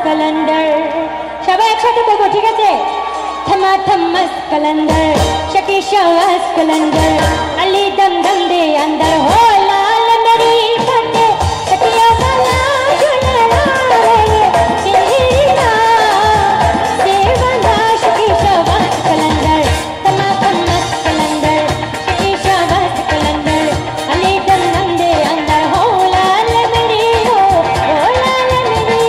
कलंदर সবাই একসাথে বলবো ঠিক আছে थमा थमस कलंदर शकी शवास कलंदर अली दम दम दे अंदर हो लाल मेरी फटे सतिया वाला जुनरा रे तेरा देवंदा शकी शवास कलंदर थमा थमस कलंदर शकी शवास कलंदर अली दम दम दे अंदर हो लाल मेरी हो लाल मेरी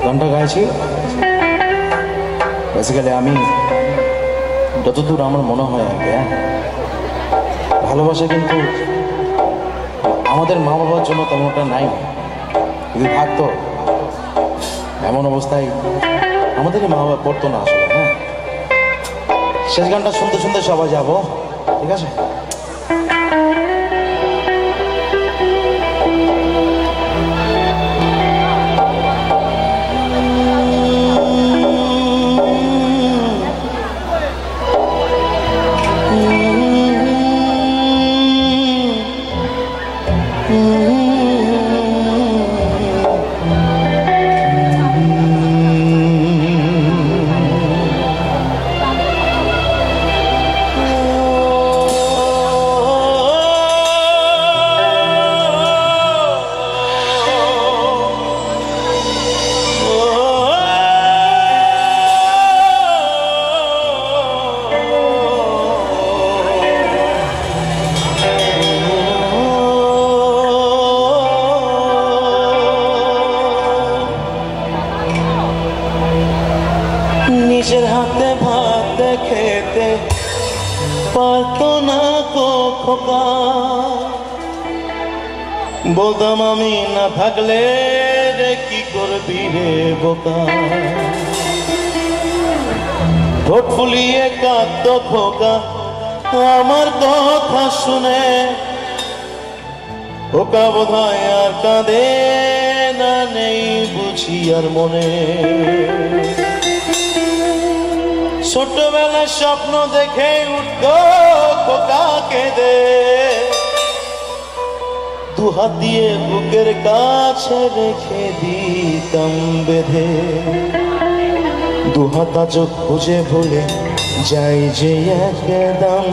গানটা গাইছি বেসিক্যালি আমি যতদূর আমার মনে হয় আর কি, ভালোবাসা কিন্তু আমাদের মা বাবার জন্য তেমনটা নাই, যদি থাকতো এমন অবস্থায় আমাদেরই মা বাবা পড়তো না আসলে। হ্যাঁ, শেষ গানটা শুনতে শুনতে সবাই যাবো, ঠিক আছে? নিজের হাতে ভাত খেতে পারতো না কো খোকা, বলতাম আমি না থাকলে রে কি করবি রে বোকা। ঠোঁট ফুলিয়ে কাঁদতো খোকা আমার কথা শুনে, খোকা বোধহয় আর কাঁদে না, নেই বুঝি আর মনে। ছোটবেলার স্বপ্ন দেখে উঠতো খোকা কেঁদে, দুহাত দিয়ে বুকের কাছে রেখে দিতাম বেঁধে। দুহাত আজ খুঁজে ভুলে যাই যে একদম,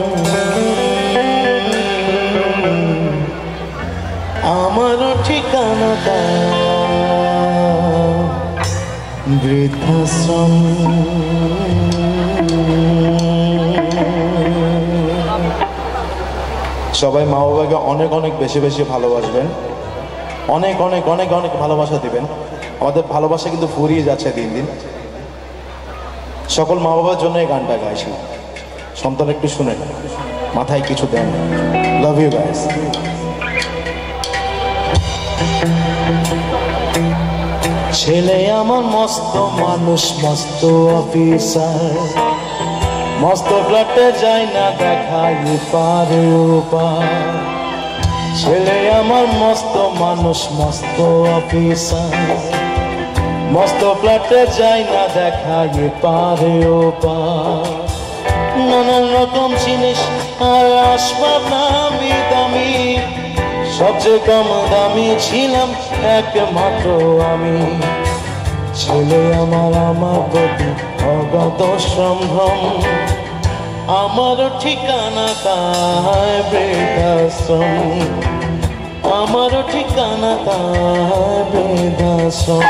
আমারও ঠিকানাটা বৃদ্ধাশ্রম। সবাই মা বাবাকে অনেক অনেক বেশি বেশি ভালোবাসবেন, অনেক অনেক অনেক অনেক ভালোবাসা দিবেন। আমাদের ভালোবাসা কিন্তু ফুরিয়ে যাচ্ছে দিন দিন। সকল মা বাবার জন্য এই গানটা গাইছি, সন্তান একটু শুনেন, মাথায় কিছু দেন। Love you guys. ছেলে আমার মস্ত মানুষ, মস্ত অফিসার, মস্ত ফ্ল্যাটে যায় না দেখাই পারে ওপার। ছেলে আমার মস্ত মানুষ, মস্ত অফিসার, মস্ত ফ্ল্যাটে যায় না দেখাই পারে ওপার। নানান রকম জিনিস আর আসবাব নামি দামি, সবচেয়ে কম দামি ছিলাম একমাত্র আমি। ছেলে আমার আমার প্রতি অগাধ সম্ভ্রম, আমার ঠিকানা তাই বৃদ্ধাশ্রম, আমার ঠিকানা তাই বৃদ্ধাশ্রম।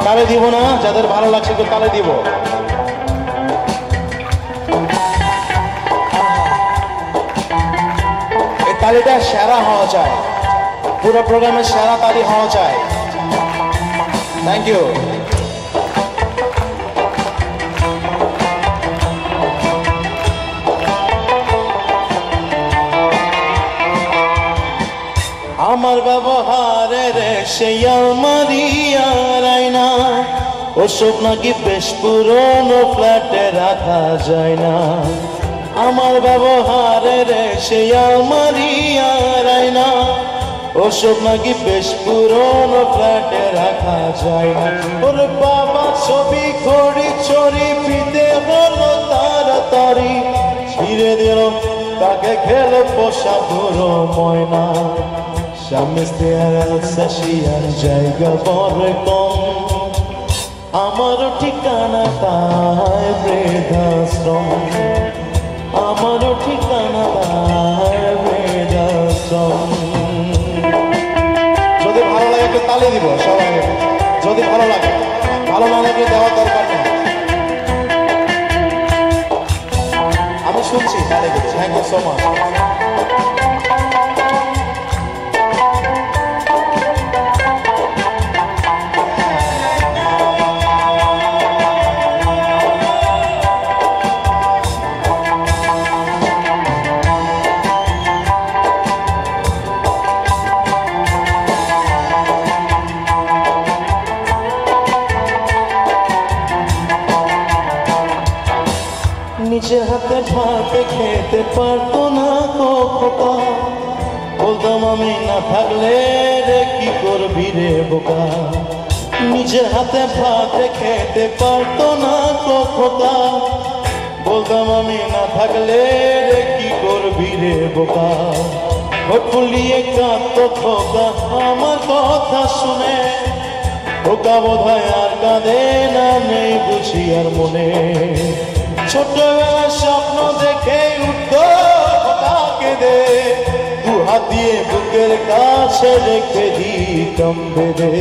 তালে দিব না, যাদের ভালো লাগছে তো তালে দিব। এই তালিটা সেরা হওয়া চাই, পুরো প্রোগ্রামের সেরা তালি হওয়া চাই। Thank you. আমার ব্যবহারের সেই আমারই আর আয়না, ওসব নাকি বেশ পুরনো ফ্ল্যাটে রাখা যায় না। আমার ব্যবহারের সেই আমারই আর আয়না, ওসব নাকি বেশ পুরনো ফ্ল্যাটে রাখা যায় না। ওর বাবা ছবি ঘড়ি চড়ি ফিতে হলো তাড়াতাড়ি, ছিঁড়ে দিল তাকে খেলো পোষা বুড়ো ময়না। স্বামী স্ত্রী আর আর জায়গা বড় কম, আমার ঠিকানা তাই বৃদ্ধাশ্রম, আমার ঠিকানা তাই বৃদ্ধাশ্রম। যদি ভালো লাগে একটু তালি দিব সবাই, যদি ভালো লাগে। ভালো না লাগলে দেওয়ার দরকার নেই। আমি শুনছি তালি দিব। Thank you so much. খেতে পারতো না গো খোকা। বলতাম আমি না থাকলে রে কি করবি রে বোকা। নিজের হাতে ভাত খেতে পারতো না গো খোকা। বলতাম আমি না থাকলে রে কি করবি রে বোকা। ঠোঁট ফুলিয়ে কাঁদতো খোকা আমার কথা শুনে। খোকা বোধহয় আর কাঁদে না, নেই বুঝি আর মনে। ছোটবেলার স্বপ্ন দেখে উঠতো খোকা কেঁদে। দু হাত দিয়ে বুকের কাছে রেখে দিতাম বেঁধে।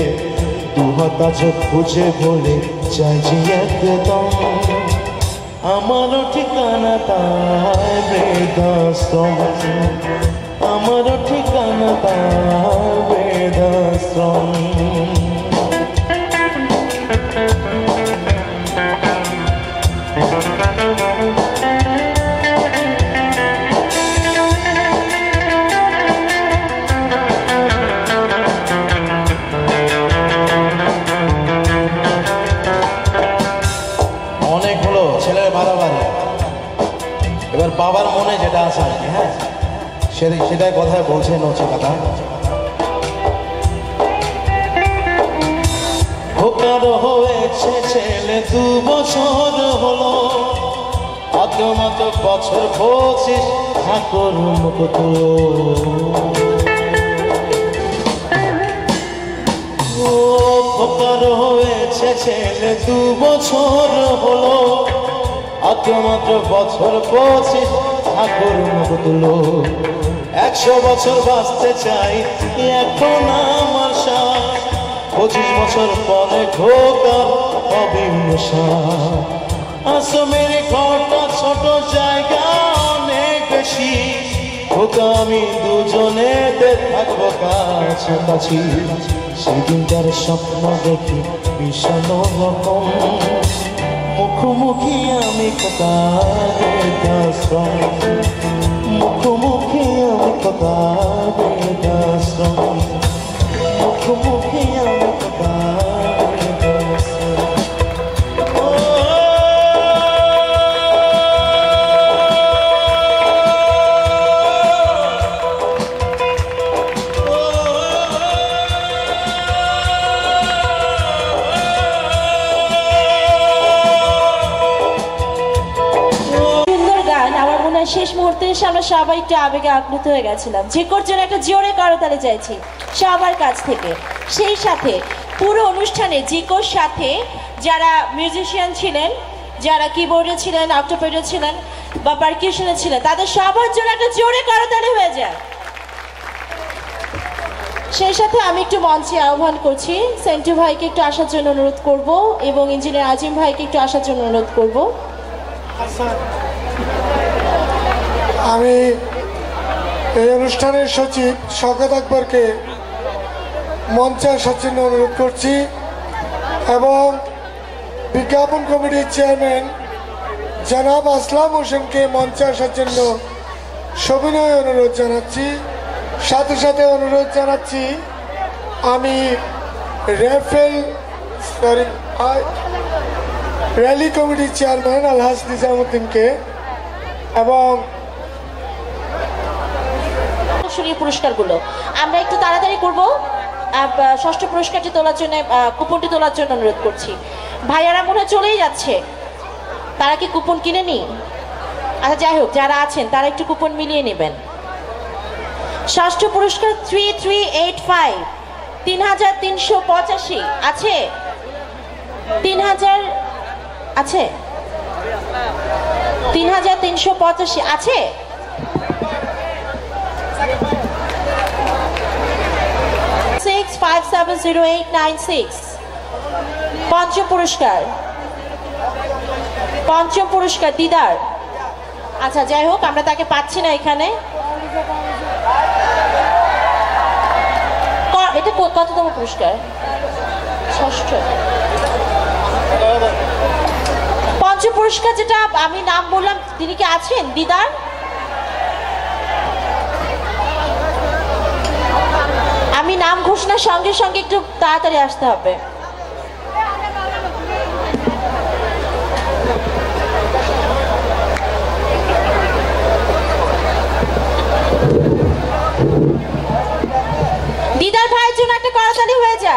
দু হাত আছে খুঁজে বলে চাইছি একদম আমারও ঠিকানা তাই বৃদ্ধাশ্রম। আমারও ঠিকানা তাই বৃদ্ধাশ্রম। অনেক হলো ছেলের বাড়াবাড়ি, এবার বাবার মনে যেটা আছে আর কি, হ্যাঁ সেটাই কথায় বলছে নচিকাতা। খোকার হয়েছে ছেলে 2 বছর হলো। মাত্র বছর 25 ঠাকুর মুখ তুলো। ও খোকার হয়েছে ছেলে 2 বছর হলো। মাত্র বছর 25 ঠাকুর মুখ তুলো। 100 বছর বাঁচতে চাই এখন আমার শ্বাস। 25 বছর পরে খোকার অবিন্ন শ্বাস। আশ্রমের ঘরটা ছোট, জায়গা অনেক বেশি। খোকা আমি দুজনেতে থাকবো কাছাকাছি। সেদিনকার স্বপ্ন দেখি ভীষণ রকম। মুখোমুখি আমি খোকার বৃদ্ধাশ্রম। মুখোমুখি আমি খোকার বৃদ্ধাশ্রম। মুখোমুখি আমি খোকার বৃদ্ধাশ্রম। শেষ মুহূর্তে এসে আমরা সবাই একটু আবেগে আপ্লুত হয়ে গেছিলাম। জিকোর জন্য একটা জোরে করতালি চাইছি সবার কাছ থেকে। সেই সাথে পুরো অনুষ্ঠানে জিকোর সাথে যারা মিউজিশিয়ান ছিলেন, যারা কিবোর্ডে ছিলেন, অক্টোপেডে ছিলেন বা পারকিউশনে ছিলেন, তাদের সবার জন্য একটা জোরে করতালি হয়ে যায়। সেই সাথে আমি একটু মঞ্চে আহ্বান করছি সেন্টু ভাইকে একটু আসার জন্য অনুরোধ করব এবং ইঞ্জিনিয়ার আজিম ভাইকে একটু আসার জন্য অনুরোধ করব। আমি এই অনুষ্ঠানের সচিব শওকত আকবরকে মঞ্চে আসার জন্য অনুরোধ করছি এবং বিজ্ঞাপন কমিটির চেয়ারম্যান জনাব আসলাম হোসেনকে মঞ্চে আসার জন্য সবিনয় অনুরোধ জানাচ্ছি। সাথে সাথে অনুরোধ জানাচ্ছি আমি র্যালি কমিটির চেয়ারম্যান আলহাজ নিজামুদ্দিনকে এবং পুরস্কারগুলো আমরা একটু তাড়াতাড়ি করব। ষষ্ঠ পুরস্কারটি তোলার জন্য, কুপনটি তোলার জন্য অনুরোধ করছি। ভাইয়ারা মনে হয় চলেই যাচ্ছে, তারা কি কুপন কিনে নি? আচ্ছা যাই হোক, যারা আছেন তারা একটু কুপন মিলিয়ে নেবেন। ষষ্ঠ পুরস্কার 3385 3385 আছে? 3000 আছে? 3385 আছে? পঞ্চম পুরস্কার দিদার। আচ্ছা যাই হোক, আমরা তাকে পাচ্ছি না এখানে। এটা কততম পুরস্কার? ষষ্ঠ। পঞ্চম পুরস্কার যেটা আমি নাম বললাম, তিনি কি আছেন? দিদার, আমি নাম ঘোষণার সঙ্গে সঙ্গে একটু তাড়াতাড়ি আসতে হবে।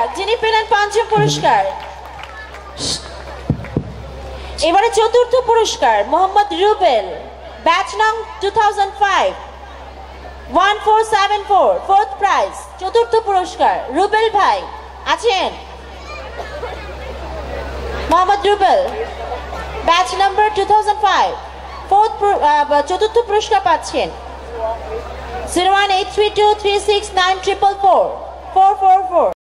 যাক, যিনি পেলেন পঞ্চম পুরস্কার। এবারে চতুর্থ পুরস্কার মোহাম্মদ রুবেল, ব্যাচ নং 2005 1474, ফোর্থ প্রাইজ। চতুর্থ পুরস্কার রুবেল ভাই আছেন? মোহাম্মদ রুবেল, ব্যাচ নাম্বার 2005, চতুর্থ পুরস্কার পাচ্ছেন। 018323694444444